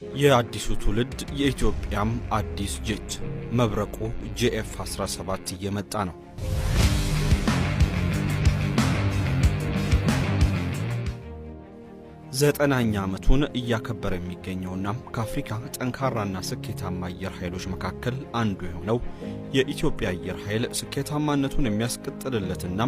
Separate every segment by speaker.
Speaker 1: የአዲሱ ትውልድ የኢትዮጵያም አዲስ ጄት መብረቁ GF-17 እየመጣ ነው። ዘጠናኛ ዓመቱን እያከበረ የሚገኘውና ከአፍሪካ ጠንካራና ስኬታማ አየር ኃይሎች መካከል አንዱ የሆነው የኢትዮጵያ አየር ኃይል ስኬታማነቱን የሚያስቀጥልለትና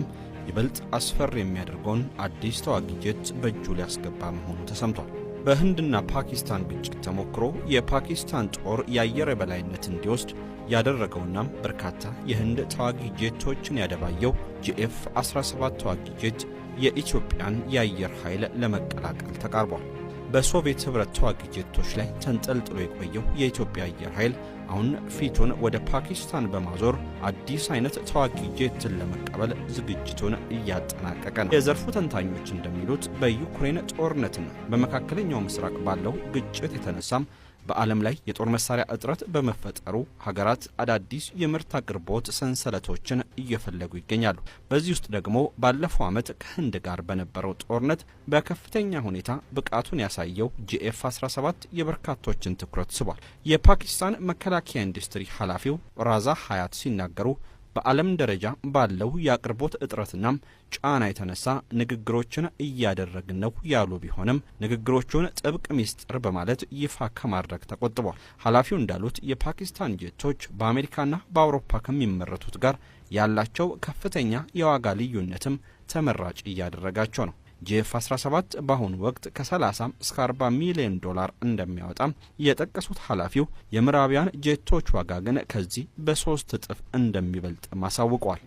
Speaker 1: ይበልጥ አስፈሪ የሚያደርገውን አዲስ ተዋጊ ጄት በእጁ ሊያስገባ መሆኑ ተሰምቷል። በህንድና ፓኪስታን ግጭት ተሞክሮ የፓኪስታን ጦር የአየር የበላይነት እንዲወስድ ያደረገውና በርካታ የህንድ ተዋጊ ጄቶችን ያደባየው GF-17 ተዋጊ ጄት የኢትዮጵያን የአየር ኃይል ለመቀላቀል ተቃርቧል። በሶቪየት ህብረት ተዋጊ ጄቶች ላይ ተንጠልጥሎ የቆየው የኢትዮጵያ አየር ኃይል አሁን ፊቱን ወደ ፓኪስታን በማዞር አዲስ አይነት ተዋጊ ጄትን ለመቀበል ዝግጅቱን እያጠናቀቀ ነው። የዘርፉ ተንታኞች እንደሚሉት በዩክሬን ጦርነትና በመካከለኛው ምስራቅ ባለው ግጭት የተነሳም በዓለም ላይ የጦር መሳሪያ እጥረት በመፈጠሩ ሀገራት አዳዲስ የምርት አቅርቦት ሰንሰለቶችን እየፈለጉ ይገኛሉ። በዚህ ውስጥ ደግሞ ባለፈው ዓመት ከህንድ ጋር በነበረው ጦርነት በከፍተኛ ሁኔታ ብቃቱን ያሳየው GF-17 የበርካቶችን ትኩረት ስቧል። የፓኪስታን መከላከያ ኢንዱስትሪ ኃላፊው ራዛ ሀያት ሲናገሩ በዓለም ደረጃ ባለው የአቅርቦት እጥረትና ጫና የተነሳ ንግግሮችን እያደረግን ነው ያሉ ቢሆንም ንግግሮቹን ጥብቅ ሚስጥር በማለት ይፋ ከማድረግ ተቆጥቧል። ኃላፊው እንዳሉት የፓኪስታን ጄቶች በአሜሪካና በአውሮፓ ከሚመረቱት ጋር ያላቸው ከፍተኛ የዋጋ ልዩነትም ተመራጭ እያደረጋቸው ነው። GF-17 በአሁኑ ወቅት ከ30 እስከ 40 ሚሊዮን ዶላር እንደሚያወጣም የጠቀሱት ኃላፊው የምዕራባውያን ጄቶች ዋጋ ግን ከዚህ በ3 እጥፍ እንደሚበልጥ ማሳውቀዋል።